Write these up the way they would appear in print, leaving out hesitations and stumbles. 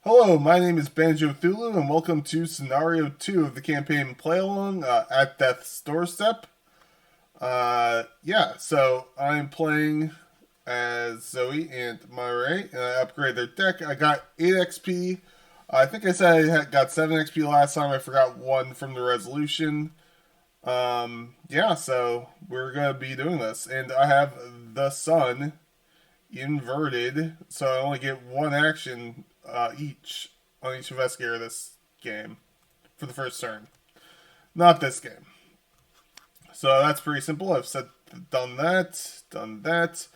Hello, my name is Banjo Thulu, and welcome to Scenario 2 of the campaign play-along at Death's Doorstep. So I'm playing as Zoey and Myray, and I upgrade their deck. I got 8 XP. I think I said I got 7 XP last time. I forgot 1 from the resolution. So we're going to be doing this. And I have the sun inverted, so I only get 1 action each on each investigator this game for the first turn. Not this game. So that's pretty simple. I've done that.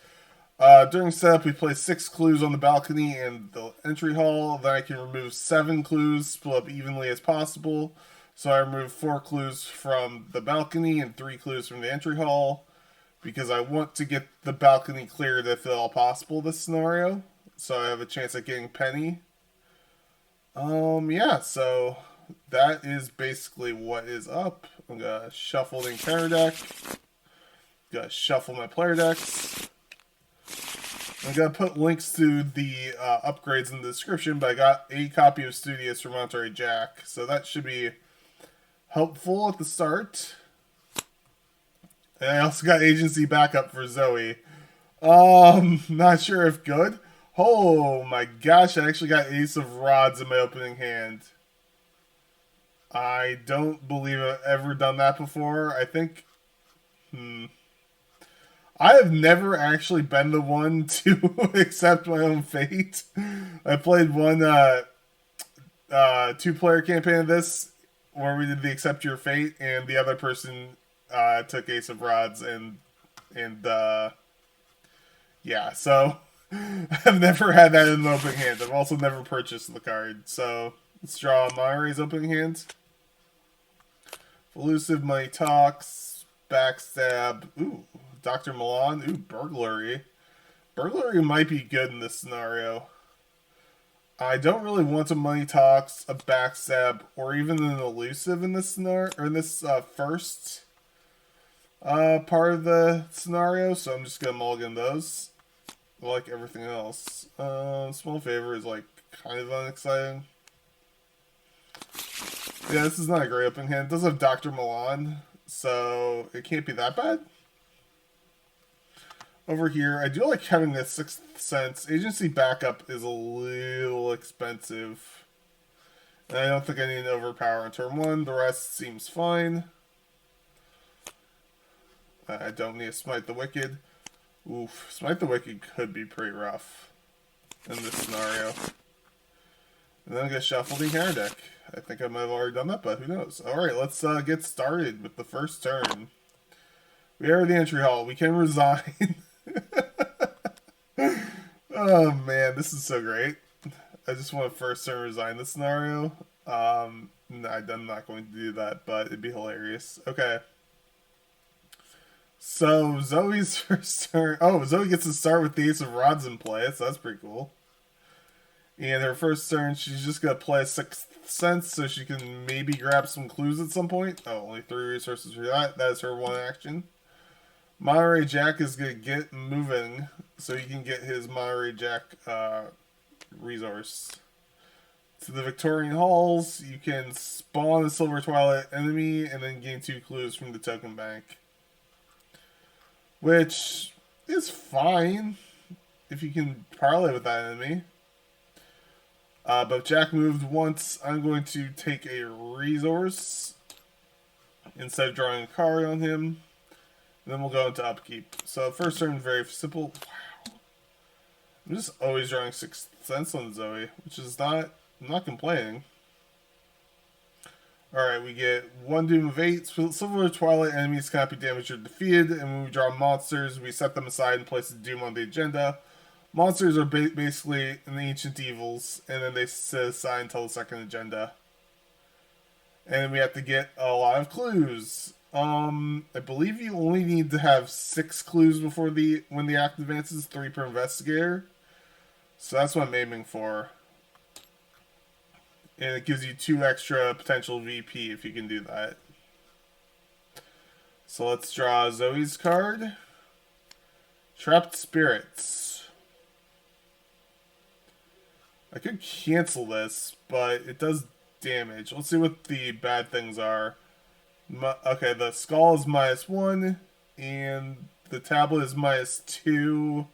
During setup, we place 6 clues on the balcony and the entry hall. Then I can remove 7 clues, split up evenly as possible. So I remove 4 clues from the balcony and 3 clues from the entry hall because I want to get the balcony cleared if at all possible this scenario. So I have a chance at getting Penny. So that is basically what is up. I'm gonna shuffle the entire deck. Gonna shuffle my player decks. I'm gonna put links to the upgrades in the description, but I got a copy of Studios for Monterey Jack, so that should be helpful at the start. And I also got agency backup for Zoey. Not sure if good. Oh my gosh, I actually got Ace of Rods in my opening hand. I don't believe I've ever done that before. I think... I have never actually been the one to accept my own fate. I played one 2-player campaign of this where we did the accept your fate, and the other person took Ace of Rods, so I've never had that in an opening hand. I've also never purchased the card. So let's draw Myra's opening hand. Elusive, Money Talks, Backstab. Ooh, Dr. Milan. Ooh, Burglary. Burglary might be good in this scenario. I don't really want a Money Talks, a Backstab, or even an Elusive in this scenario, or in this first part of the scenario, so I'm just gonna mulligan those. Like everything else. Small Favor is like kind of unexciting. Yeah, this is not a great opening hand. It does have Dr. Milan, so it can't be that bad. Over here, I do like having this Sixth Sense. Agency backup is a little expensive. And I don't think I need an overpower on turn 1. The rest seems fine. I don't need to Smite the Wicked. Oof, Smite the Wicked could be pretty rough in this scenario. And then I'm going to shuffle the entire deck. I think I might have already done that, but who knows. Alright, let's get started with the first turn. We are the entry hall. We can resign. Oh man, this is so great. I just want to first turn resign this scenario. I'm not going to do that, but it'd be hilarious. Okay. So, Zoe's first turn... Oh, Zoe gets to start with the Ace of Rods in play, so that's pretty cool. And her first turn, she's just going to play a Sixth Sense, so she can maybe grab some clues at some point. Oh, only 3 resources for that. That is her 1 action. Monterey Jack is going to get moving, so he can get his Monterey Jack resource. To the Victorian Halls, you can spawn a Silver Twilight enemy, and then gain 2 clues from the token bank. Which is fine if you can parlay with that enemy. But Jack moved once. I'm going to take a resource instead of drawing a card on him. And then we'll go into upkeep. So first turn, very simple. Wow. I'm just always drawing Sixth Sense on Zoe, which is not... I'm not complaining. Alright, we get 1 Doom of 8. Silver Twilight enemies cannot be damaged or defeated. And when we draw monsters, we set them aside and place a Doom on the agenda. Monsters are basically an Ancient Evils, and then they sit aside until the second agenda. And we have to get a lot of clues. I believe you only need to have 6 clues before when the act advances, 3 per investigator. So that's what I'm aiming for. And it gives you 2 extra potential VP if you can do that. So let's draw Zoe's card. Trapped Spirits. I could cancel this, but it does damage. Let's see what the bad things are. Okay, the skull is -1, and the tablet is -2.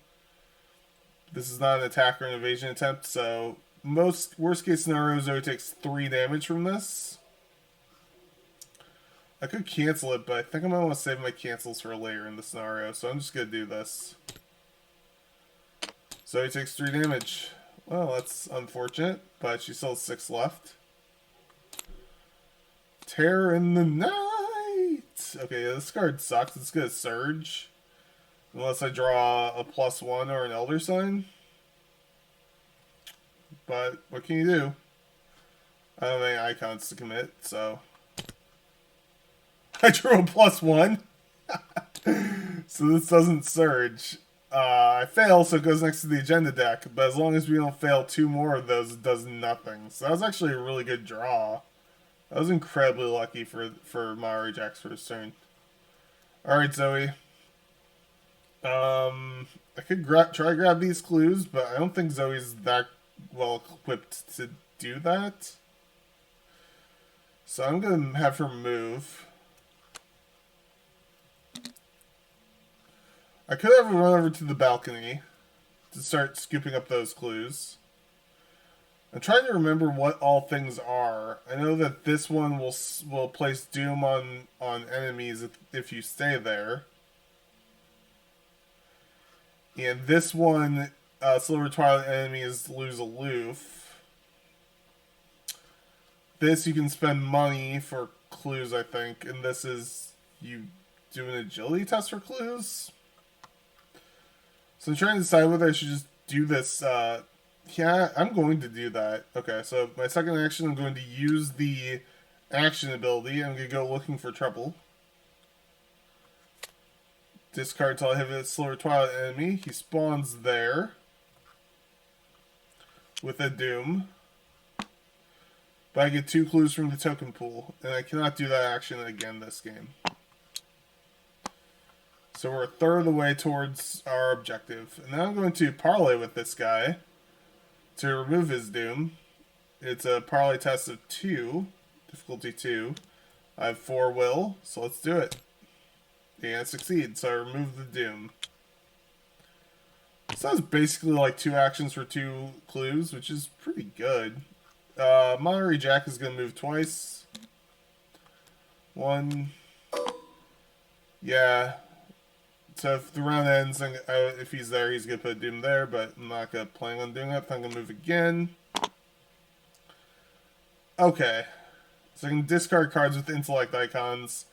This is not an attack or an evasion attempt, so worst case scenario, Zoey takes 3 damage from this. I could cancel it, but I think I'm going to want to save my cancels for later in the scenario, so I'm just going to do this. Zoey takes 3 damage. Well, that's unfortunate, but she still has 6 left. Terror in the Night! Okay, yeah, this card sucks. It's going to Surge. Unless I draw a +1 or an Elder Sign. But what can you do? I don't have any icons to commit, so... I drew a +1. So this doesn't Surge. I fail, so it goes next to the agenda deck. But as long as we don't fail 2 more of those, it does nothing. So that was actually a really good draw. I was incredibly lucky for Maori Jack's first turn. Alright, Zoey. I could try to grab these clues, but I don't think Zoey's that well equipped to do that. So I'm going to have her move. I could have her run over to the balcony to start scooping up those clues. I'm trying to remember what all things are. I know that this one will place doom on enemies if you stay there. And this one, Silver Twilight enemies lose aloof. This you can spend money for clues, I think. And this is you do an agility test for clues. So I'm trying to decide whether I should just do this. Yeah, I'm going to do that. Okay, so my second action, I'm going to use the action ability. I'm going to go looking for trouble. Discard till I hit a Silver Twilight enemy. He spawns there with a doom. But I get 2 clues from the token pool, and I cannot do that action again this game. So we're a third of the way towards our objective. And now I'm going to parlay with this guy to remove his doom. It's a parlay test of 2, difficulty 2. I have 4 will, so let's do it. And succeed, so I remove the doom. So that's basically like 2 actions for 2 clues, which is pretty good. Maori Jack is going to move twice. 1. Yeah. So if the round ends, if he's there, he's going to put a doom there, but I'm not going to plan on doing that. I'm going to move again. Okay. So I can discard cards with intellect icons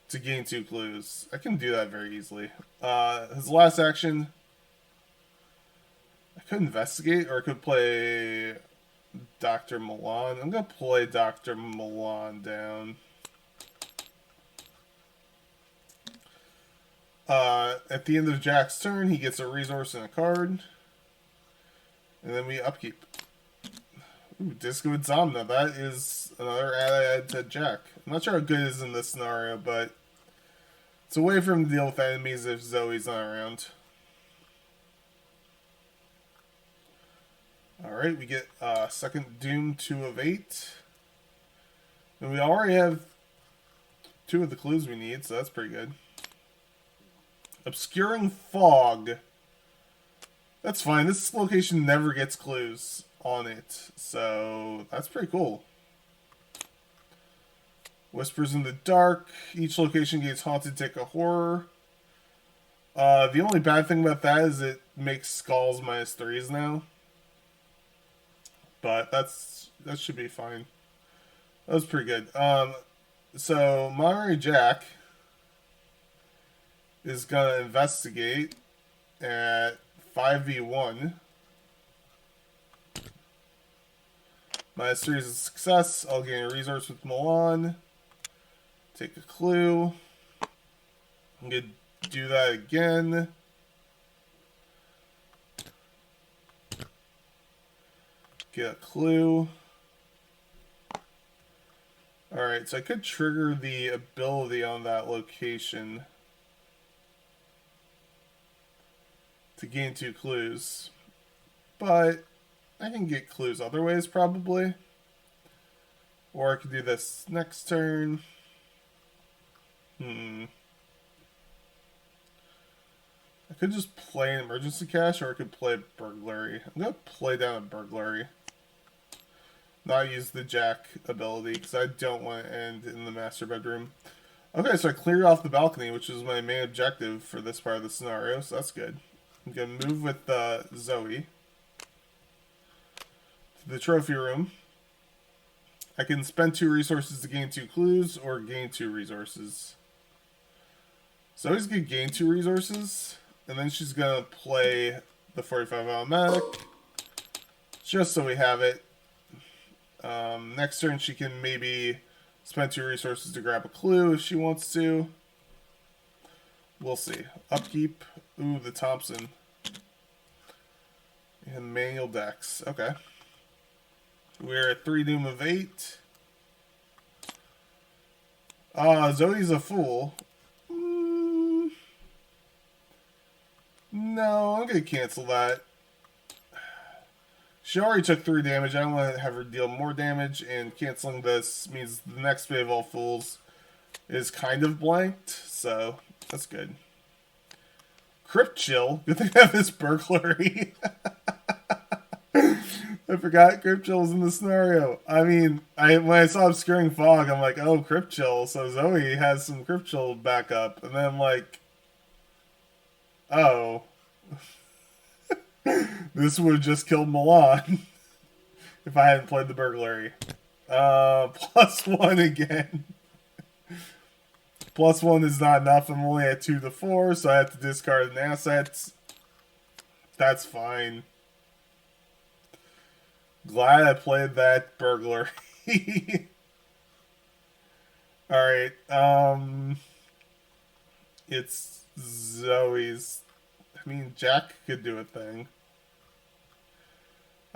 to gain 2 clues. I can do that very easily. His last action, I could investigate, or I could play Dr. Milan. I'm going to play Dr. Milan down. At the end of Jack's turn, he gets a resource and a card. And then we upkeep. Ooh, Disco Insomnia. That is another add to Jack. I'm not sure how good it is in this scenario, but it's a way for him to deal with enemies if Zoey's not around. Alright, we get second Doom 2 of 8. And we already have 2 of the clues we need, so that's pretty good. Obscuring Fog. That's fine. This location never gets clues on it, so that's pretty cool. Whispers in the Dark. Each location gets haunted, take a horror. The only bad thing about that is it makes skulls -3s now. But that should be fine. That was pretty good. So Maori Jack is gonna investigate at 5v1. -3 is a success. I'll gain a resource with Milan. Take a clue. I'm gonna do that again. Get a clue. Alright, so I could trigger the ability on that location to gain 2 clues. But I can get clues other ways, probably. Or I could do this next turn. I could just play an emergency cache, or I could play burglary. I'm going to play down a burglary. Not use the Jack ability, because I don't want to end in the master bedroom. Okay, so I cleared off the balcony, which is my main objective for this part of the scenario, so that's good. I'm going to move with Zoey to the trophy room. I can spend 2 resources to gain 2 clues, or gain 2 resources. Zoey's going to gain 2 resources, and then she's going to play the 45 automatic, just so we have it. Next turn, she can maybe spend 2 resources to grab a clue if she wants to. We'll see. Upkeep. Ooh, the Thompson. And manual decks. Okay. We're at 3 doom of 8. Zoey's a fool. No, I'm going to cancel that. She already took 3 damage. I don't want to have her deal more damage, and canceling this means the next Bay of All Fools is kind of blanked, so that's good. Crypt Chill. Good thing I have this burglary. I forgot Crypt Chill was in the scenario. I mean, when I saw Obscuring Fog, I'm like, oh, Crypt Chill. So Zoey has some Crypt Chill backup. And then I'm like, oh. This would have just killed Milan if I hadn't played the burglary. +1 again. +1 is not enough. I'm only at 2 to 4, so I have to discard an asset. That's fine. Glad I played that burglary. Alright, it's Zoey's. I mean, Jack could do a thing.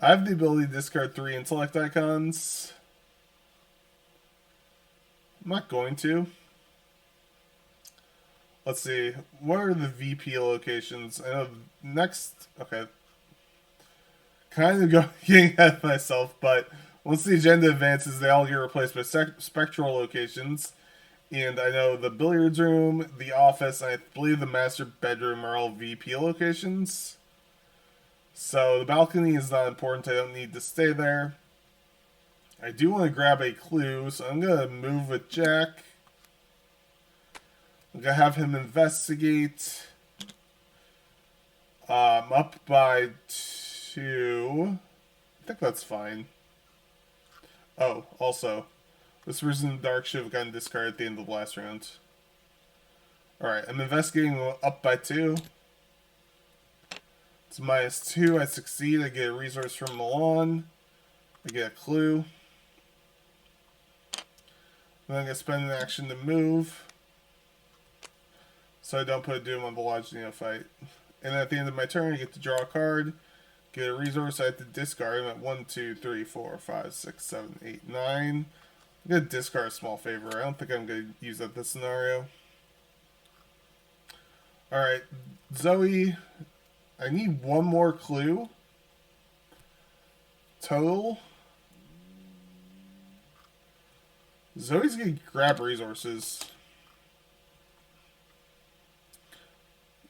I have the ability to discard 3 intellect icons. I'm not going to. Let's see. What are the VP locations? I know next... Okay. Kind of getting ahead of myself, but once the agenda advances, they all get replaced by spectral locations. And I know the billiards room, the office, and I believe the master bedroom are all VP locations. So the balcony is not important. I don't need to stay there. I do want to grab a clue, so I'm going to move with Jack. I'm going to have him investigate. Up by 2. I think that's fine. Oh, also, Whispers in the Dark should have gotten discarded at the end of the last round. Alright, I'm investigating up by 2. It's -2. I succeed. I get a resource from Milan. I get a clue. Then I'm going to spend an action to move, so I don't put a doom on the Lodge Neophyte. And at the end of my turn, I get to draw a card, get a resource I have to discard. I'm at 1, 2, 3, 4, 5, 6, 7, 8, 9. I'm going to discard a small favor. I don't think I'm going to use that this scenario. Alright, Zoey, I need 1 more clue. Total. Zoey's going to grab resources.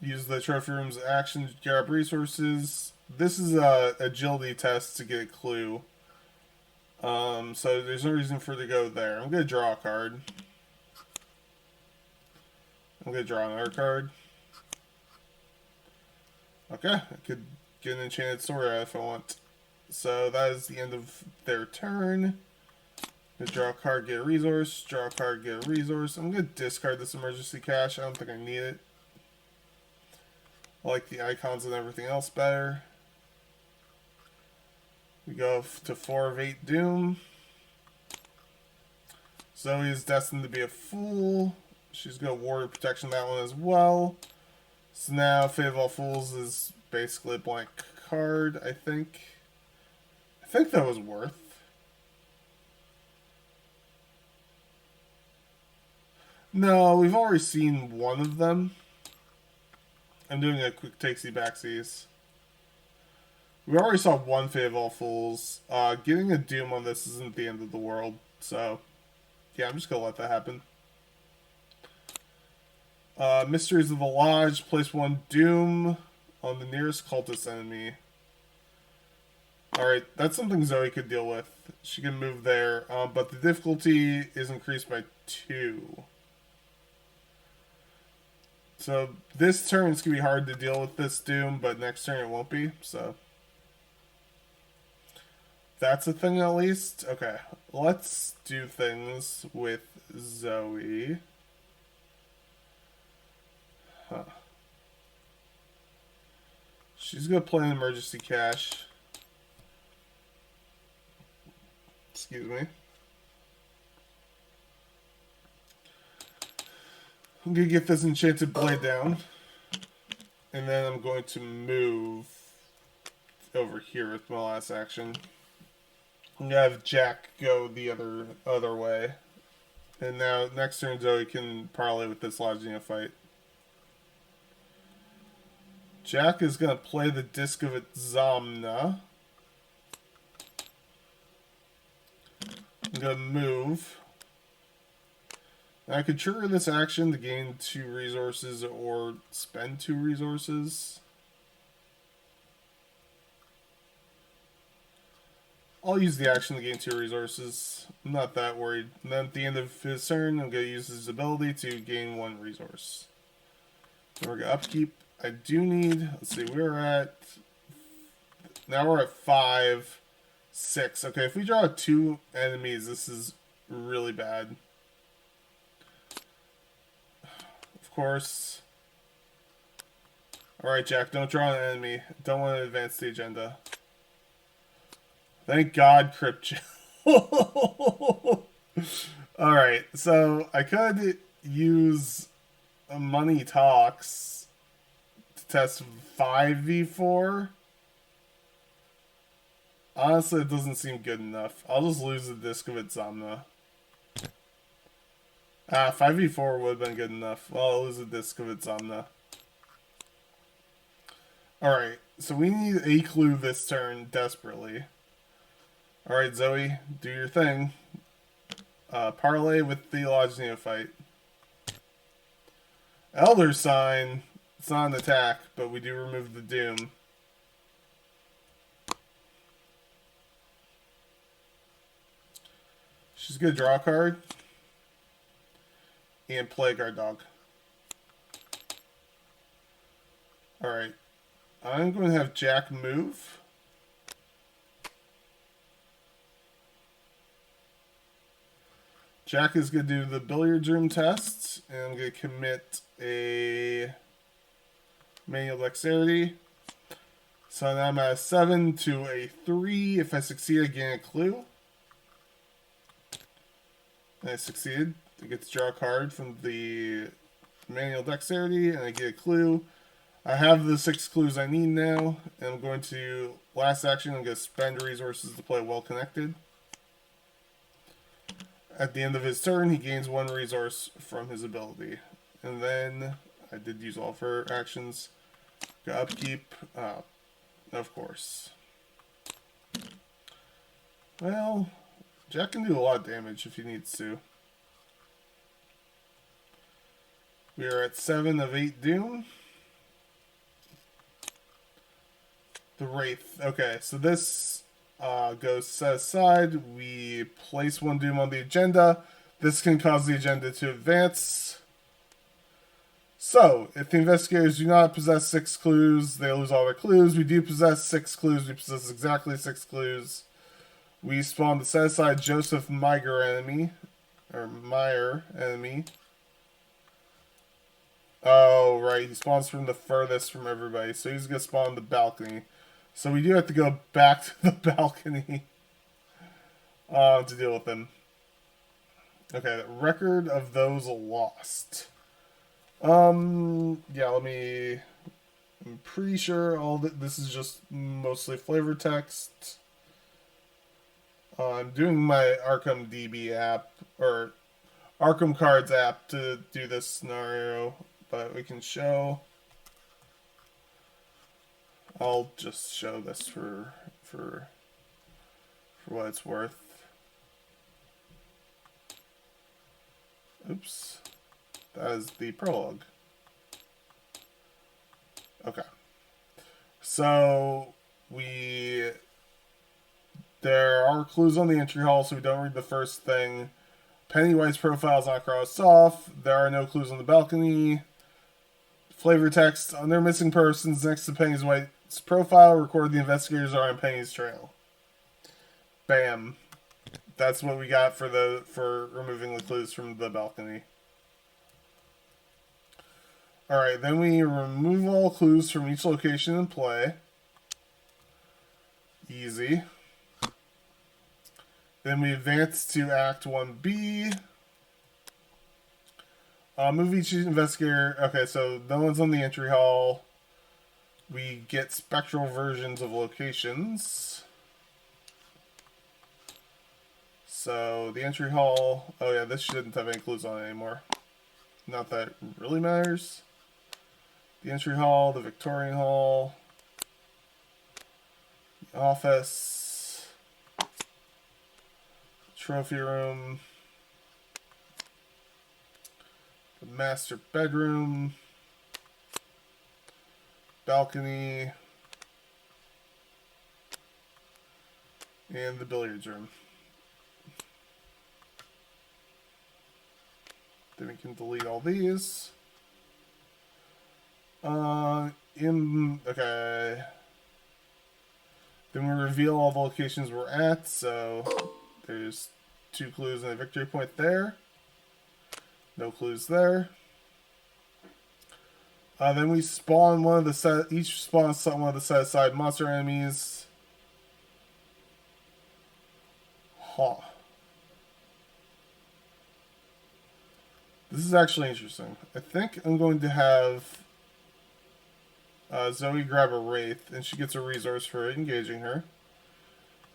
Use the trophy room's action to grab resources. This is a agility test to get a clue. So there's no reason for it to go there. I'm going to draw a card. I'm going to draw another card. Okay, I could get an enchanted sword out if I want. So that is the end of their turn. Draw a card, get a resource. Draw a card, get a resource. I'm going to discard this emergency cache. I don't think I need it. I like the icons and everything else better. We go to 4 of 8 doom. Zoey is destined to be a fool. She's going to ward protection that one as well. So now Fate of All Fools is basically a blank card, I think. I think that was worth. No, we've already seen one of them. I'm doing a quick takesy backsies. We already saw one Fate of All Fools. Getting a Doom on this isn't the end of the world, so yeah, I'm just gonna let that happen. Mysteries of the Lodge. Place 1 Doom on the nearest cultist enemy. Alright, that's something Zoey could deal with. She can move there, but the difficulty is increased by 2. So this turn it's going to be hard to deal with this Doom, but next turn it won't be, so that's a thing at least. Okay, let's do things with Zoey. Huh. She's going to play an emergency cache. Excuse me. I'm going to get this enchanted blade down. And then I'm going to move over here with my last action. I'm going to have Jack go the other way. And now next turn Zoey can parlay with this Lodge Neophyte. Jack is going to play the Disc of Zamna. I'm going to move. Now I could trigger this action to gain 2 resources or spend 2 resources. I'll use the action to gain 2 resources. I'm not that worried. And then at the end of his turn, I'm going to use his ability to gain 1 resource. So we're going to upkeep. I do need, let's see, now we're at 5, 6. Okay, if we draw 2 enemies, this is really bad. Of course. Alright, Jack, don't draw an enemy. Don't want to advance the agenda. Thank God, Crypt. Alright, so I could use a Money Talks to test 5v4. Honestly, it doesn't seem good enough. I'll just lose the Disc of Zamna. 5v4 would have been good enough. Well, I'll lose the Disc of Zamna. Alright, so we need a clue this turn desperately. Alright, Zoey, do your thing. Parlay with the Lodge Neophyte. Elder Sign. It's not an attack, but we do remove the Doom. She's going to draw a card. And play Guard Dog. Alright. I'm going to have Jack move. Jack is going to do the billiard room test. And I'm going to commit a manual dexterity. So now I'm at a 7 to a 3. If I succeed, I gain a clue. And I succeeded. I get to draw a card from the manual dexterity, and I get a clue. I have the 6 clues I need now, and I'm going to, last action, I'm going to spend resources to play Well Connected. At the end of his turn, he gains 1 resource from his ability. And then, I did use all of her actions. Got upkeep, of course. Well, Jack can do a lot of damage if he needs to. We are at 7 of 8 Doom. The Wraith. Okay, so this goes set aside. We place 1 Doom on the agenda. This can cause the agenda to advance. So, if the investigators do not possess 6 clues, they lose all their clues. We do possess 6 clues. We possess exactly 6 clues. We spawn the set aside Joseph Meyer enemy. Or Meyer enemy. Oh, right. He spawns from the furthest from everybody. So he's going to spawn the balcony. So we do have to go back to the balcony to deal with him. Okay, the record of those lost. Yeah, I'm pretty sure this is just mostly flavor text. I'm doing my Arkham DB app, or Arkham Cards app to do this scenario, but we can show. I'll just show this for what it's worth. Oops. That is the prologue. Okay. So, there are clues on the entry hall, so we don't read the first thing. Pennywise profile is not crossed off. There are no clues on the balcony. Flavor text: under missing persons next to Pennywise's profile, record the investigators are on Penny's trail. Bam. That's what we got for removing the clues from the balcony. Alright, then we remove all clues from each location and play. Easy. Then we advance to Act 1B. Move each investigator. Okay, so no one's on the entry hall. We get spectral versions of locations. So the entry hall. Oh yeah, this shouldn't have any clues on it anymore. Not that it really matters. The entry hall, the Victorian hall, the office, trophy room, the master bedroom, balcony, and the billiards room. Then we can delete all these. Okay. Then we reveal all the locations we're at, so there's 2 clues and a victory point there. No clues there. Then we spawn each spawns one of the set aside monster enemies. Huh. This is actually interesting. I think I'm going to have Zoe grab a wraith, and she gets a resource for engaging her.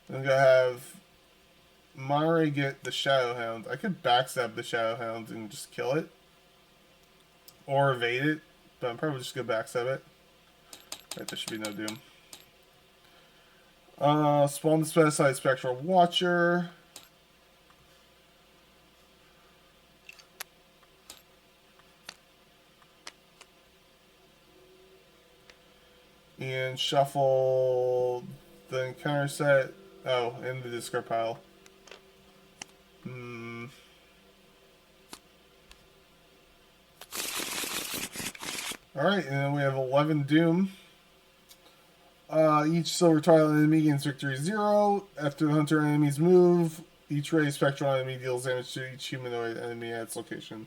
I'm going to have Mare get the Shadow Hound. I could backstab the Shadow Hound and just kill it. Or evade it, but I'm probably just going to backstab it. Right, there should be no doom. Spawn the specified Spectral Watcher. And shuffle the encounter set. Oh, in the discard pile. Alright, and then we have 11 Doom. Each Silver Twilight enemy gains victory 0. After the hunter enemies move, each ray spectral enemy deals damage to each humanoid enemy at its location.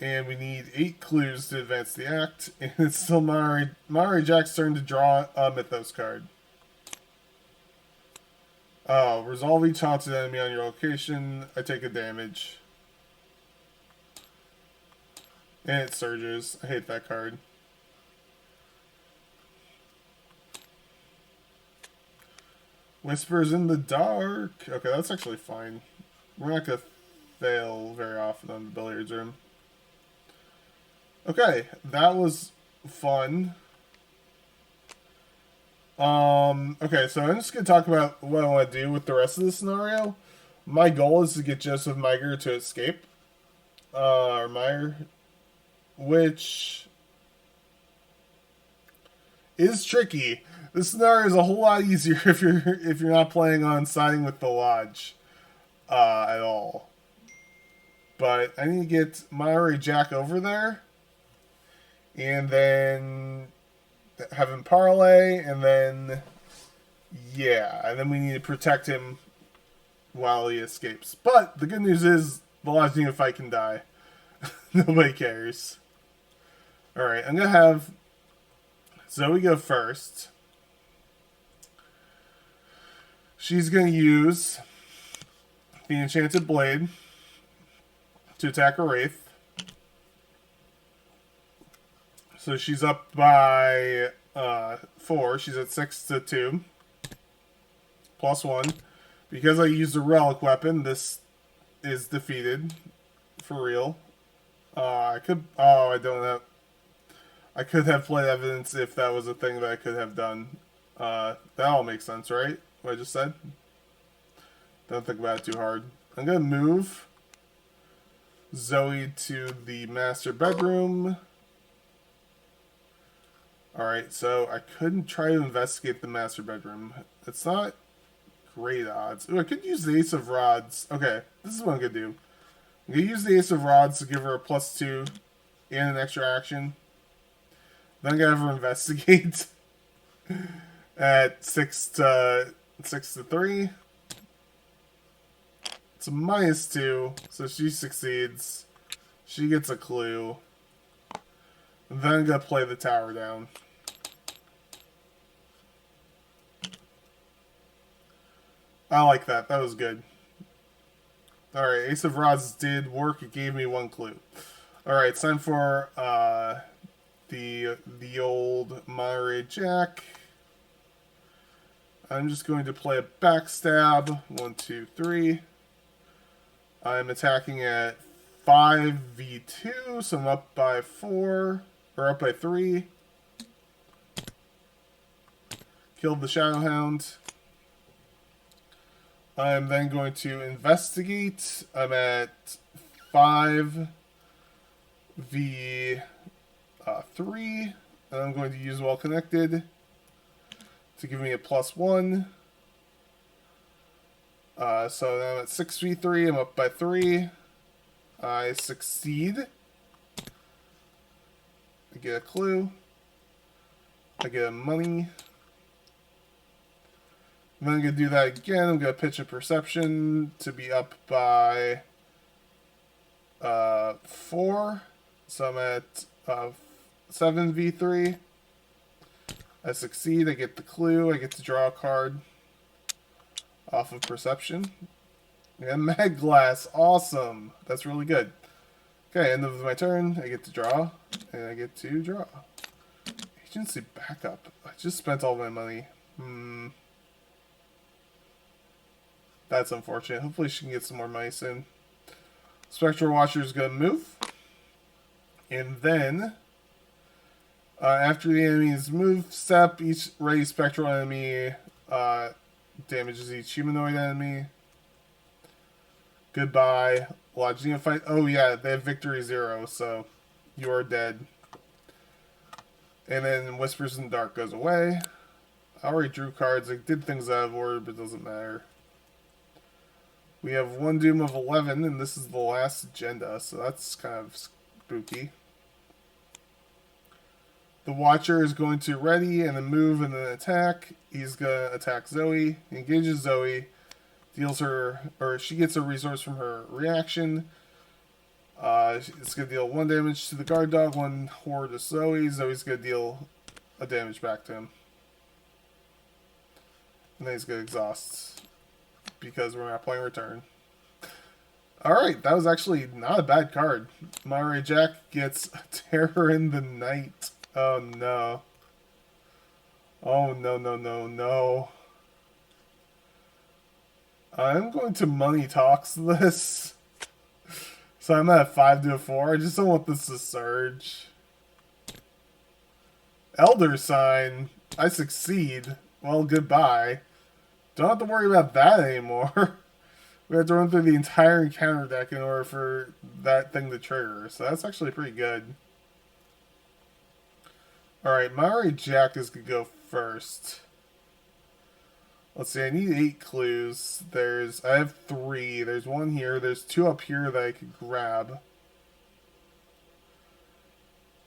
And we need 8 clues to advance the act. And it's still Mare Jack's turn to draw a Mythos card. Resolve each haunted enemy on your location. I take a damage. And it surges. I hate that card. Whispers in the dark. Okay, that's actually fine. We're not going to fail very often on the billiards room. Okay, that was fun. Okay, so I'm just going to talk about what I want to do with the rest of the scenario. My goal is to get Joseph Meyer to escape. Or Meyer. Which is tricky. This scenario is a whole lot easier if you're not planning on siding with the lodge at all. But I need to get Mare Jack over there. And then have him parlay, and then yeah, and then we need to protect him while he escapes. But the good news is the lodge neophyte can die. Nobody cares. Alright, I'm gonna have Zoe go first. She's gonna use the Enchanted Blade to attack a wraith. So she's up by 4. She's at 6-2. +1. Because I used a relic weapon, this is defeated. For real. I could... Oh, I don't have... I could have played evidence if that was a thing that I could have done. That all makes sense, right? What I just said? Don't think about it too hard. I'm going to move Zoey to the master bedroom. Alright, so I couldn't try to investigate the master bedroom. It's not great odds. Ooh, I could use the Ace of Rods. Okay, this is what I'm going to do. I'm going to use the Ace of Rods to give her a +2 and an extra action. Then I'm going to have her investigate at 6 to 3. It's a -2, so she succeeds. She gets a clue. And then I'm going to play the tower down. I like that. That was good. Alright, Ace of Rods did work. It gave me 1 clue. Alright, it's time for the old Monterey Jack. I'm just going to play a backstab. 1, 2, 3. I'm attacking at 5v2, so I'm up by 4, or up by 3. Killed the Shadowhound. I'm then going to investigate. I'm at 5v3, and I'm going to use Well Connected to give me a +1. So now I'm at 6v3, I'm up by 3. I succeed. I get a clue. I get a money. And then I'm going to do that again. I'm going to pitch a perception to be up by 4. So I'm at 7v3. I succeed. I get the clue. I get to draw a card off of perception. And Mag Glass. Awesome. That's really good. Okay, end of my turn. I get to draw. And I get to draw. Agency backup. I just spent all my money. That's unfortunate. Hopefully she can get some more money soon. Spectral Watcher is going to move. And then, after the enemy's move step, each ready spectral enemy damages each humanoid enemy. Goodbye. Lodge Neophyte. Oh yeah, they have victory 0, so you are dead. And then Whispers in the Dark goes away. I already drew cards. I did things out of order, but it doesn't matter. We have 1 Doom of 11, and this is the last agenda, so that's kind of spooky. The Watcher is going to ready and then move and then attack. He's going to attack Zoey. He engages Zoey, deals her, or she gets a resource from her reaction. It's going to deal 1 damage to the guard dog, 1 horror to Zoey. Zoey's going to deal a damage back to him. And then he's going to exhaust, because we're not playing return. Alright, that was actually not a bad card. Monterey Jack gets Terror in the Night. Oh no. Oh no, no, no, no. I'm going to Money Talks this. So I'm at 5 to 4. I just don't want this to surge. Elder Sign. I succeed. Well, goodbye. Don't have to worry about that anymore. We have to run through the entire encounter deck in order for that thing to trigger. So that's actually pretty good. Alright, Monterey Jack is going to go first. Let's see, I need 8 clues. I have 3. There's 1 here. There's 2 up here that I could grab.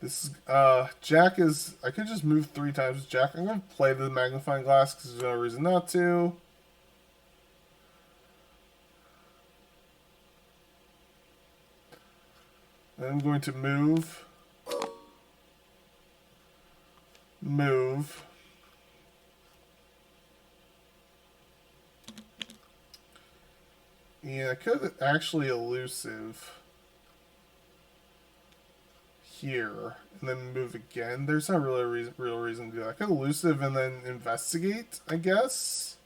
This is, Jack is, I could just move 3 times with Jack. I'm going to play the Magnifying Glass because there's no reason not to. I'm going to move. Yeah, I could actually elusive here and then move again. There's not really a real reason to do that. I could elusive and then investigate, I guess.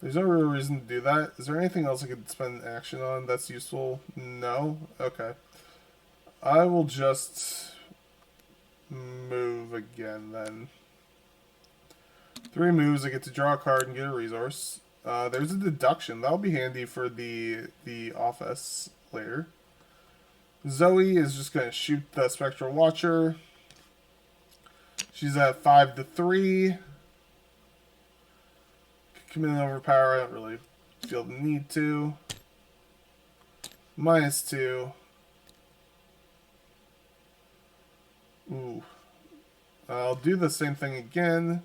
There's no real reason to do that. Is there anything else I could spend action on that's useful? No? Okay. I will just move again then. 3 moves, I get to draw a card and get a resource. There's a deduction. That'll be handy for the office later. Zoey is just going to shoot the Spectral Watcher. She's at 5-3. Come in and overpower. I don't really feel the need to. -2. Ooh. I'll do the same thing again.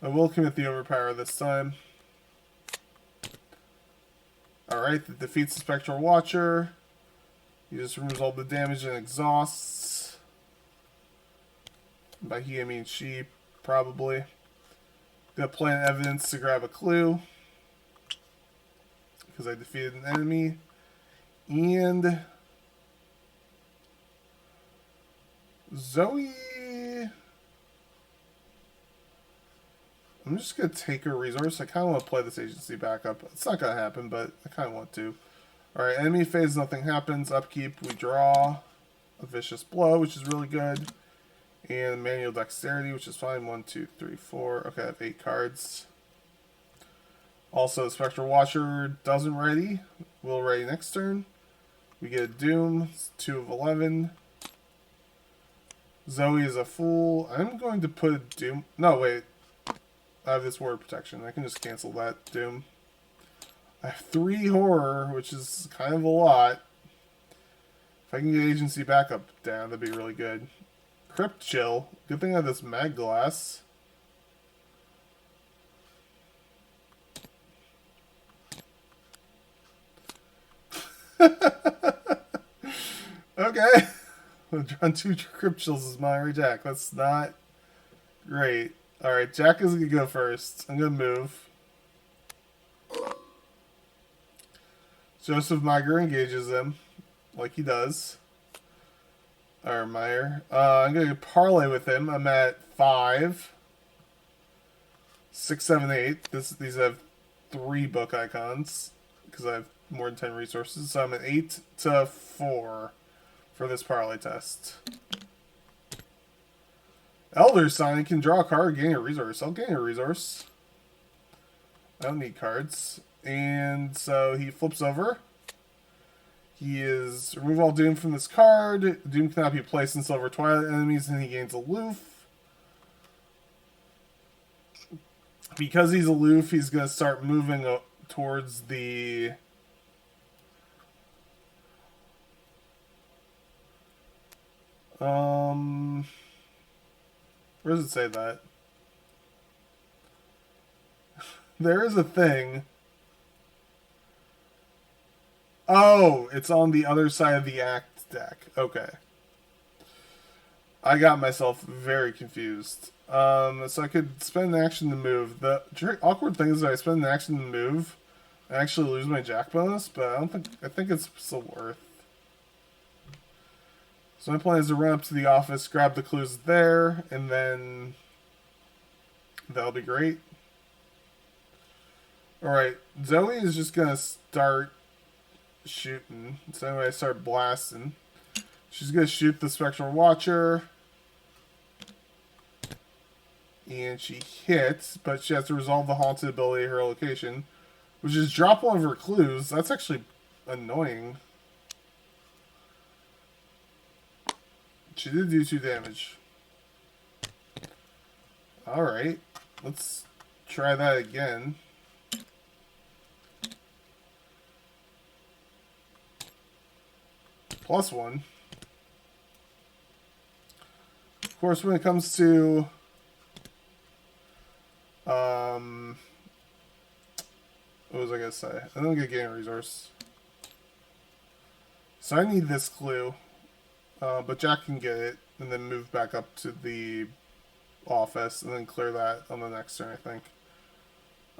I will commit the overpower this time. Alright, that defeats the Spectral Watcher. He just removes all the damage and exhausts. By he, I mean she, probably. Gonna plant evidence to grab a clue. Because I defeated an enemy. And Zoey, I'm just going to take a resource. I kind of want to play this agency back up. It's not going to happen, but I kind of want to. Alright, enemy phase, nothing happens. Upkeep, we draw a Vicious Blow, which is really good. And Manual Dexterity, which is fine. 1, 2, 3, 4. Okay, I have 8 cards. Also, Spectral Watcher doesn't ready. Will ready next turn. We get a Doom. It's 2 of 11. Zoey is a fool. I'm going to put a Doom. No, wait. I have this Word Protection. I can just cancel that Doom. I have 3 Horror, which is kind of a lot. If I can get Agency backup down, that'd be really good. Crypt Chill. Good thing I have this Mag Glass. Okay. I've drawn 2 Crypt Chills as my Jack. That's not great. Alright, Jack is going to go first. I'm going to move. Joseph Meyer engages him, like he does. Or Meyer. I'm going to parlay with him. I'm at 5. 6, 7, 8. These have 3 book icons, because I have more than 10 resources. So I'm at 8-4 for this parlay test. Elder Sign can draw a card, gain a resource. I'll gain a resource. I don't need cards. And so he flips over. He is remove all Doom from this card. Doom cannot be placed in Silver Twilight enemies, and he gains aloof. Because he's aloof, he's going to start moving towards the... Where does it say that? There is a thing. Oh, it's on the other side of the Act deck. Okay. I got myself very confused. So I could spend an action to move. The awkward thing is that I spend an action to move, I actually lose my Jack bonus, but I think it's still worth. So my plan is to run up to the office, grab the clues there, and then that'll be great. Alright, Zoey is just going to start shooting. So anyway, I start blasting. She's going to shoot the Spectral Watcher. And she hits, but she has to resolve the haunted ability of her location, which is drop one of her clues. That's actually annoying. She did do 2 damage. Alright. Let's try that again. +1. Of course, when it comes to... what was I going to say? I don't get gain a resource. So I need this clue. But Jack can get it, and then move back up to the office, and then clear that on the next turn, I think.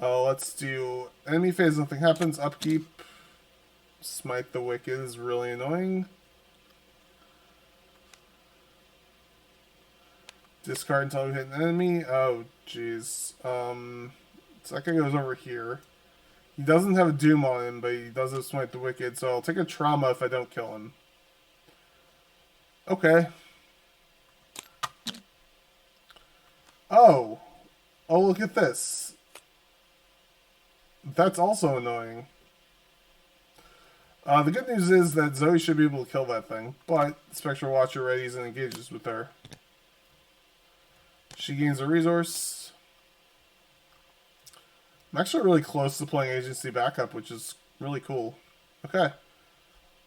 Let's do enemy phase, nothing happens. Upkeep. Smite the Wicked is really annoying. Discard until we hit an enemy. Oh, jeez. So that guy goes over here. He doesn't have a Doom on him, but he does have Smite the Wicked, so I'll take a Trauma if I don't kill him. Okay. Oh. Oh, look at this. That's also annoying. The good news is that Zoey should be able to kill that thing, but Spectral Watcher readies and engages with her. She gains a resource. I'm actually really close to playing Agency Backup, which is really cool. Okay.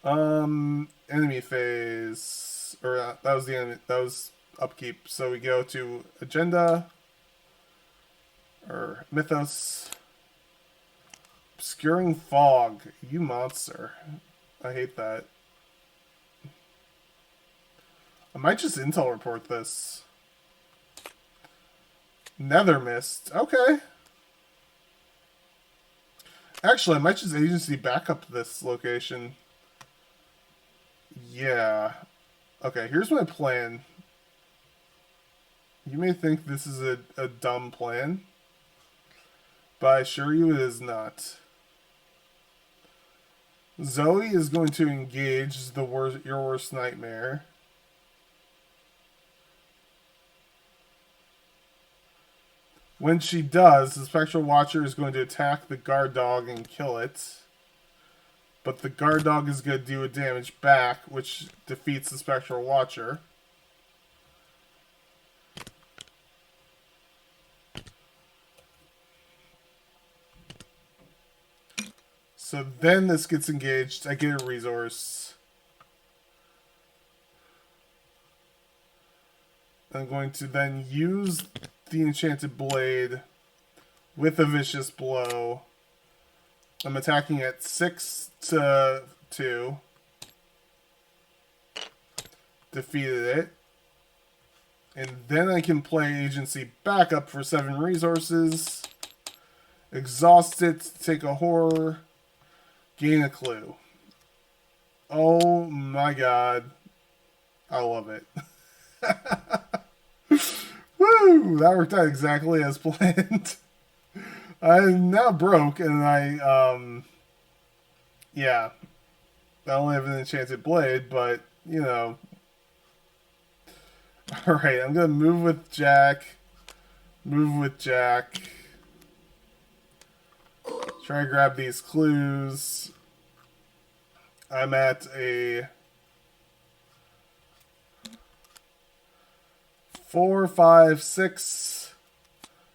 Enemy phase. Or that was the enemy. That was upkeep. So we go to Agenda. Or Mythos. Obscuring Fog. You monster. I hate that. I might just intel report this. Nether Mist. Okay. Actually, I might just agency back up this location. Yeah. Okay, here's my plan. You may think this is a dumb plan, but I assure you it is not. Zoey is going to engage your worst nightmare. When she does, the Spectral Watcher is going to attack the guard dog and kill it. But the guard dog is going to do a damage back, which defeats the Spectral Watcher. So then this gets engaged. I get a resource. I'm going to then use the Enchanted Blade with a Vicious Blow. I'm attacking at 6 to 2. Defeated it. And then I can play Agency Backup for 7 resources. Exhaust it, take a horror. Gain a clue. Oh my god. I love it. Woo! That worked out exactly as planned. I'm now broke, and yeah. I only have an Enchanted Blade, but, you know. Alright, I'm gonna move with Jack. Move with Jack. Try to grab these clues. I'm at a 4, 5, 6,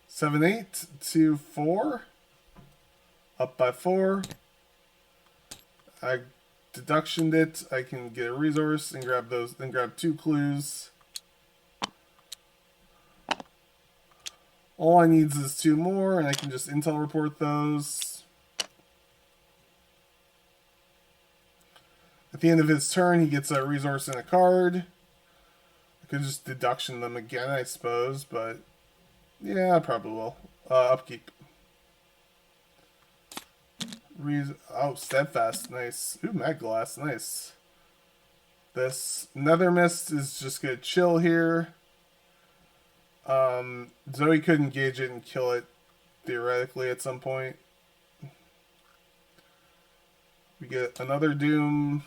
7, 8 to 4. Up by 4. I deductioned it. I can get a resource and grab those, then grab 2 clues. All I need is 2 more, and I can just intel report those. At the end of his turn, he gets a resource and a card. I could just deduction them again, I suppose, but yeah, I probably will. Upkeep. Oh, Steadfast, nice. Ooh, Mad Glass, nice. This Nether Mist is just gonna chill here. Zoey could engage it and kill it theoretically at some point. We get another Doom.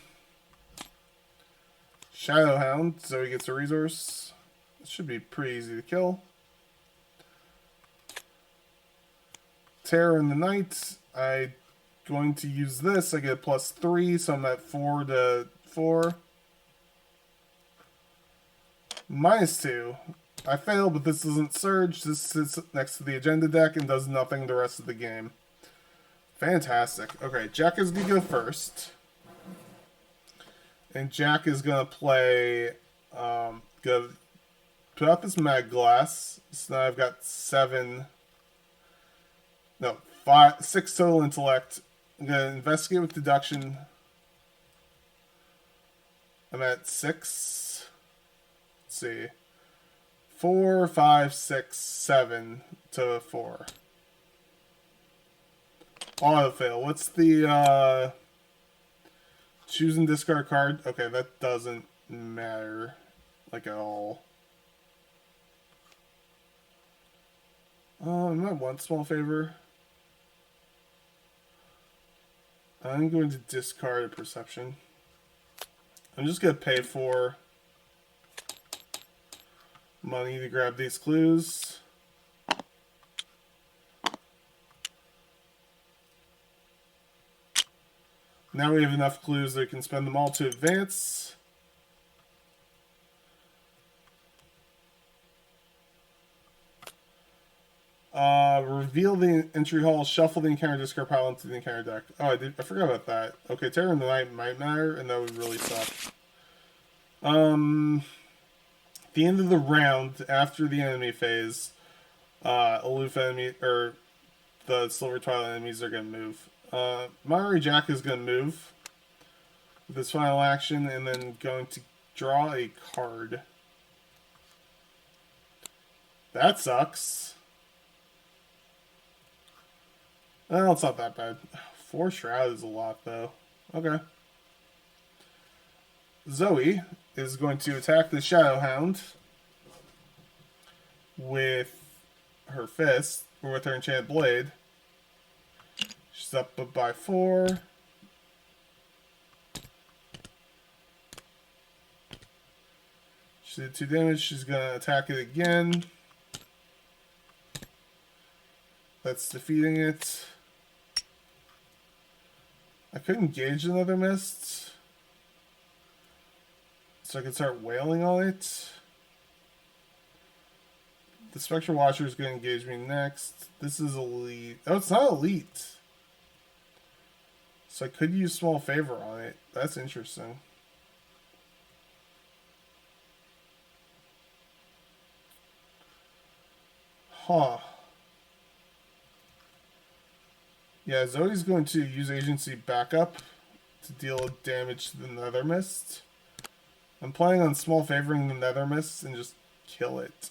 Shadowhound, Zoey gets a resource. It should be pretty easy to kill. Terror in the Night. I'm going to use this. I get a +3, so I'm at 4 to 4. -2. I fail, but this doesn't surge. This sits next to the agenda deck and does nothing the rest of the game. Fantastic. Okay, Jack is going to go first. And Jack is going to play, go put out this Mag Glass. So now I've got 6 total intellect. I'm going to investigate with deduction. I'm at 6. Let's see. 4, 5, 6, 7 to 4. Auto fail. What's the, choose and discard card? Okay, that doesn't matter, like, at all. I might want small favor. I'm going to discard a perception. I'm just going to pay for money to grab these clues. Now we have enough clues that we can spend them all to advance. Reveal the entry hall, shuffle the encounter discard pile into the encounter deck. Oh, I forgot about that. Okay, Terror in the Night might matter, and that would really suck. The end of the round, after the enemy phase, aloof enemy, or the Silver Twilight enemies are going to move. Monterey Jack is going to move with his final action, and then going to draw a card. That sucks. Well, it's not that bad. 4 Shroud is a lot, though. Okay. Zoey is going to attack the Shadow Hound with her fist, or with her Enchanted Blade. She's up by 4. She did 2 damage. She's going to attack it again. That's defeating it. I could engage another mist, so I can start wailing on it. The Spectral Watcher is going to engage me next. This is elite. Oh, it's not elite. So I could use small favor on it. That's interesting. Huh. Yeah, Zoe's going to use Agency Backup to deal damage to the Nether Mist. I'm planning on small favoring the Nether Mist and just kill it.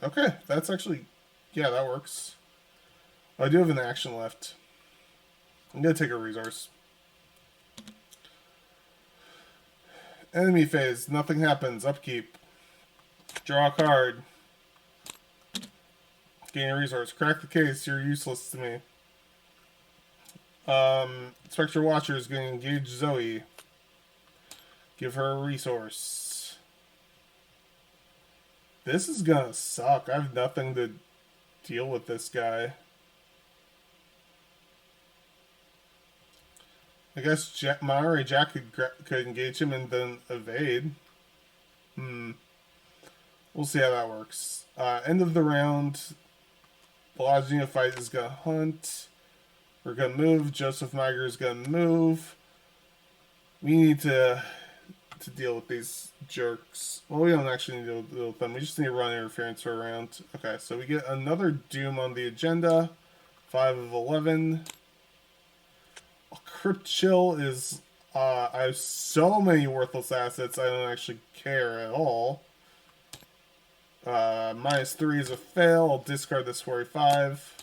Okay, that's actually... Yeah, that works. I do have an action left. I'm going to take a resource. Enemy phase. Nothing happens. Upkeep. Draw a card. Gain a resource. Crack the case. You're useless to me. Spectral Watcher is going to engage Zoey. Give her a resource. This is going to suck. I have nothing to deal with this guy. I guess Monterey Jack could engage him and then evade. We'll see how that works. End of the round. The Lodge Neophyte is going to hunt. We're going to move. Joseph Miger is going to move. We need to deal with these jerks. Well, we don't actually need to deal with them. We just need to run interference for a round. Okay, so we get another Doom on the agenda. 5 of 11. Crypt Chill is... I have so many worthless assets, I don't actually care at all. -3 is a fail. I'll discard this 45.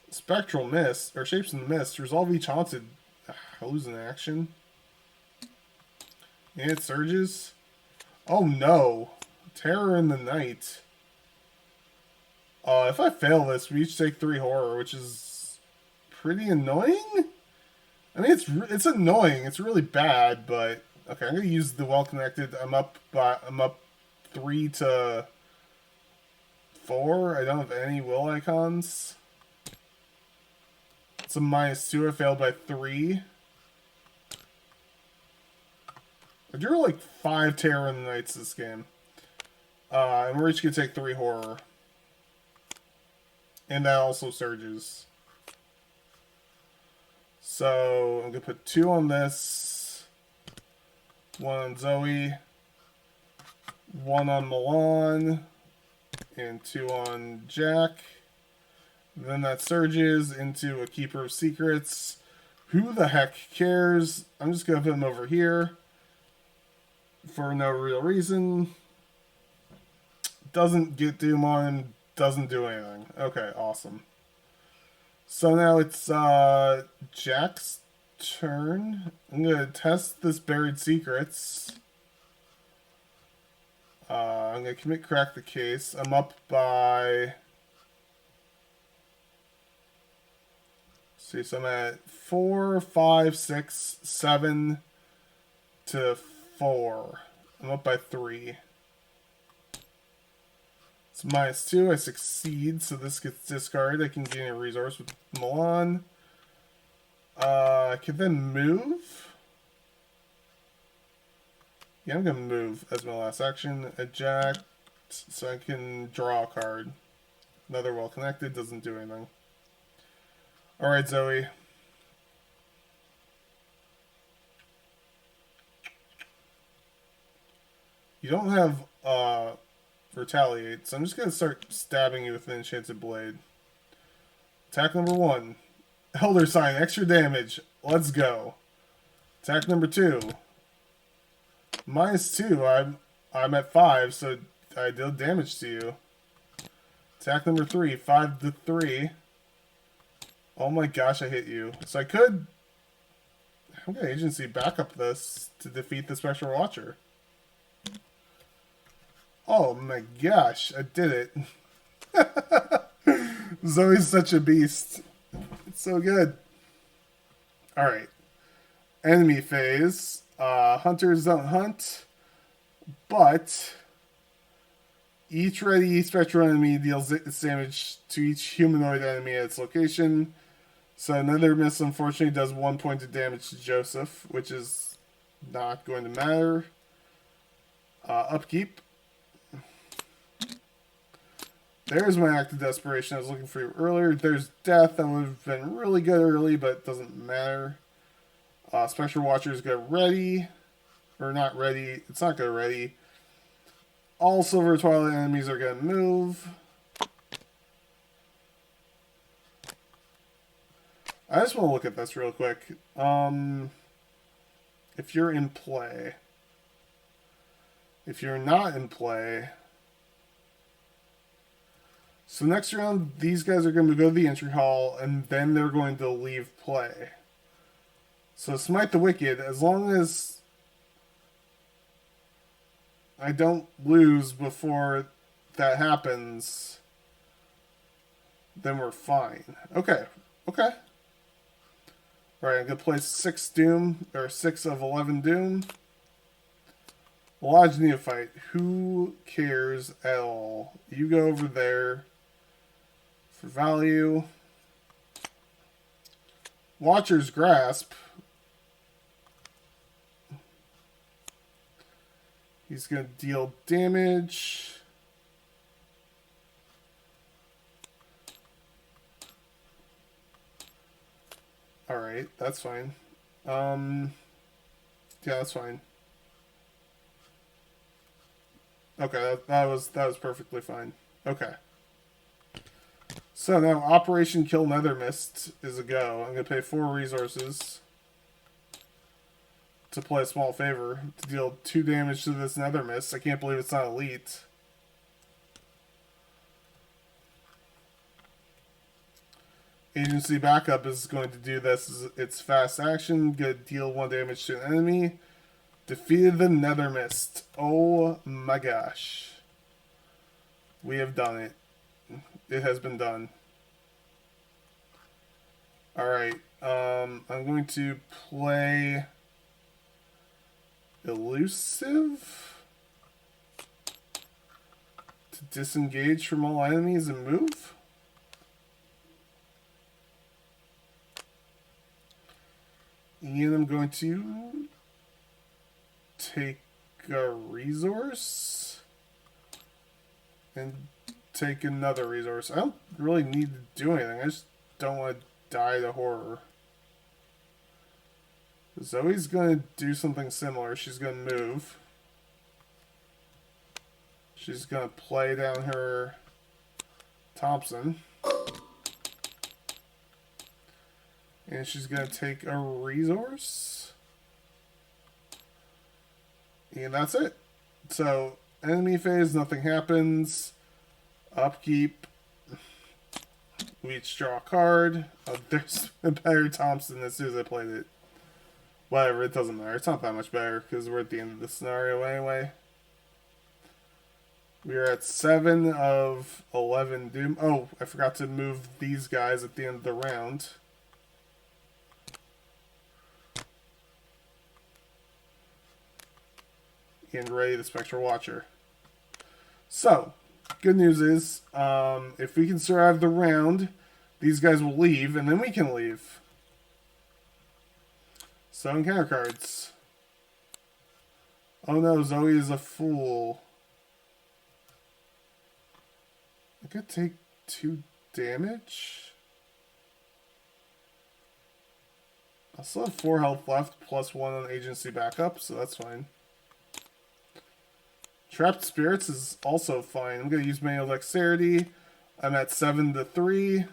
Spectral Mist, or Shapes in the Mist. Resolve each haunted. I lose an action. And it surges. Oh no. Terror in the Night. If I fail this, we each take 3 horror, which is pretty annoying. I mean, it's annoying. It's really bad, but okay. I'm gonna use the Well Connected. I'm up 3 to 4. I don't have any will icons. It's a -2. I failed by 3. I drew like 5 Terror in the Nights this game. And we're each gonna take 3 horror. And that also surges. So I'm gonna put 2 on this. 1 on Zoey. 1 on Milan. And 2 on Jack. Then that surges into a Keeper of Secrets. Who the heck cares? I'm just gonna put him over here. For no real reason. Doesn't get Doom on him. Doesn't do anything. Okay, awesome. So now it's Jack's turn. I'm going to test this Buried Secrets. I'm going to commit crack the case. I'm up by... See, so I'm at 4, 5, 6, 7 to 4. I'm up by 3. It's -2. I succeed, so this gets discarded. I can gain a resource with Milan. I can then move. Yeah, I'm going to move as my last action. Eject, so I can draw a card. Another well connected, doesn't do anything. Alright, Zoe. You don't have retaliate, so I'm just going to start stabbing you with an enchanted blade. Attack number 1. Elder Sign, extra damage. Let's go. Attack number 2. -2. I'm at 5, so I deal damage to you. Attack number 3. 5 to 3. Oh my gosh, I hit you. So I could... I'm going to agency back up this to defeat the Spectral Watcher. Oh my gosh, I did it. Zoe's such a beast. It's so good. Alright. Enemy phase. Hunters don't hunt, but each ready spectral enemy deals its damage to each humanoid enemy at its location. So another miss unfortunately does 1 point of damage to Joseph, which is not going to matter. Upkeep. There's my act of desperation I was looking for earlier. There's death. That would have been really good early, but it doesn't matter. Spectral Watchers get ready. Or not ready. It's not good ready. All Silver Twilight enemies are going to move. I just want to look at this real quick. If you're in play. If you're not in play... So next round, these guys are going to go to the entry hall, and then they're going to leave play. So Smite the Wicked, as long as I don't lose before that happens, then we're fine. Okay, okay. Alright, I'm going to play 6 Doom, or 6 of 11 Doom. Lodge Neophyte, who cares at all? You go over there. For value, Watcher's Grasp. He's going to deal damage. Alright, that's fine. Yeah, that's fine. Okay, that was perfectly fine. Okay. So now Operation Kill Nether Mist is a go. I'm going to pay 4 resources to play a small favor to deal 2 damage to this Nether Mist. I can't believe it's not elite. Agency Backup is going to do this as its fast action. Going to deal 1 damage to an enemy. Defeated the Nether Mist. Oh my gosh. We have done it. It has been done. Alright, I'm going to play Elusive to disengage from all enemies and move. And I'm going to take a resource and take another resource. I don't really need to do anything. I just don't want to die to horror. Zoe's going to do something similar. She's going to move. She's going to play down her Thompson. And she's going to take a resource. And that's it. So, enemy phase, nothing happens. Upkeep. We each draw a card. Oh, there's a better Thompson as soon as I played it. Whatever, it doesn't matter. It's not that much better because we're at the end of the scenario anyway. We're at 7 of 11 doom. Oh, I forgot to move these guys at the end of the round. And Ray, the Spectral Watcher. So, good news is, if we can survive the round, these guys will leave, and then we can leave. So, encounter cards. Oh no, Zoey is a fool. I could take 2 damage. I still have 4 health left, plus 1 on agency backup, so that's fine. Trapped Spirits is also fine. I'm going to use manual dexterity. I'm at 7 to 3.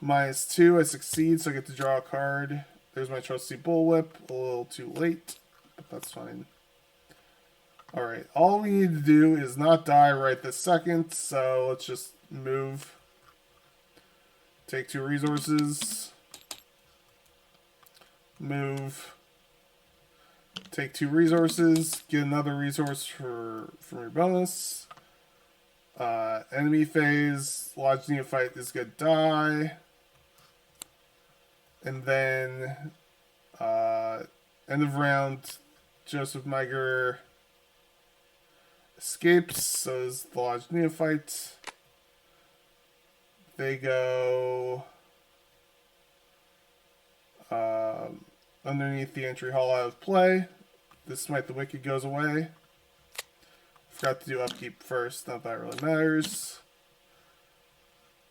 -2, I succeed, so I get to draw a card. There's my trusty Bullwhip. A little too late, but that's fine. Alright, all we need to do is not die right this second, so let's just move. Take 2 resources. Move. Take 2 resources. Get another resource from your bonus. Enemy phase. Lodge Neophyte is going to die. And then, end of round, Joseph Miger escapes, so is the Lodge Neophyte. They go underneath the entry hall out of play. This Smite the Wicked goes away. Forgot to do upkeep first, not that really matters.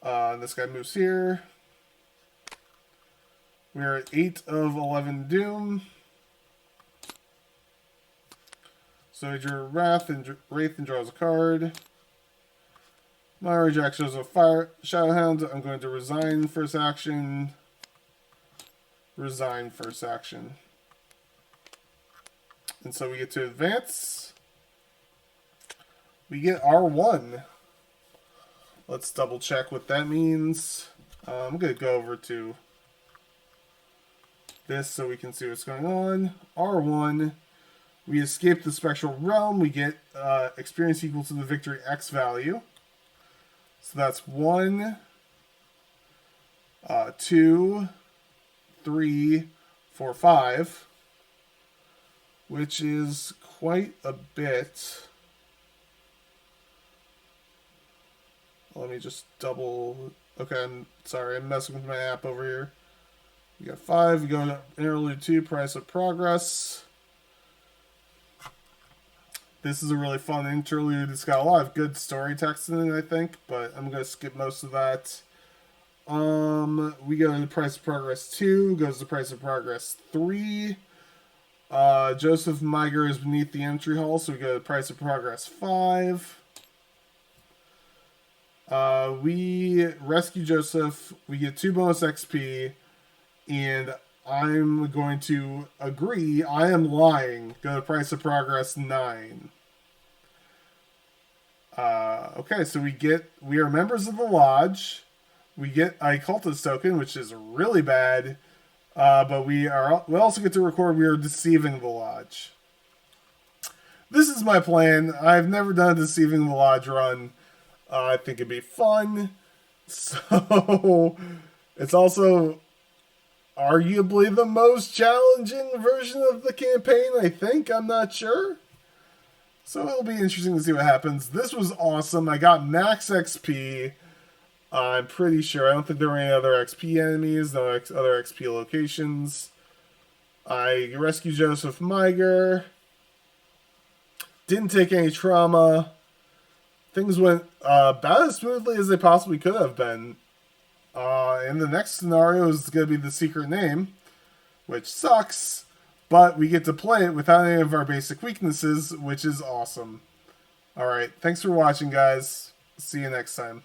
This guy moves here. We're at 8 of 11 Doom. So he drew Wraith and draws a card. Myra Jack shows a fire Shadowhound. I'm going to resign first action. Resign first action. And so we get to advance. We get R1. Let's double check what that means. I'm going to go over to this so we can see what's going on. R1. We escape the Spectral Realm. We get experience equal to the victory X value. So that's 1, 2, 3, 4, 5. Which is quite a bit. Let me just double... Okay, I'm sorry, I'm messing with my app over here. We got 5. We go to Interlude 2, Price of Progress. This is a really fun interlude. It's got a lot of good story text in it, I think, but I'm going to skip most of that. We go to Price of Progress 2, goes to Price of Progress 3. Joseph Miger is beneath the entry hall, so we go to Price of Progress 5. We rescue Joseph, we get 2 bonus XP, and I'm going to agree, I am lying. Go to Price of Progress 9. Okay, so we are members of the Lodge. We get a cultist token, which is really bad. But we also get to record we are deceiving the Lodge. This is my plan. I've never done a Deceiving the Lodge run. I think it'd be fun. So, it's also arguably the most challenging version of the campaign, I think. I'm not sure. So it'll be interesting to see what happens. This was awesome. I got max XP. I'm pretty sure. I don't think there were any other XP enemies, no other XP locations. I rescued Joseph Miger. Didn't take any trauma. Things went about as smoothly as they possibly could have been. And the next scenario is going to be the secret name, which sucks, but we get to play it without any of our basic weaknesses, which is awesome. Alright, thanks for watching, guys. See you next time.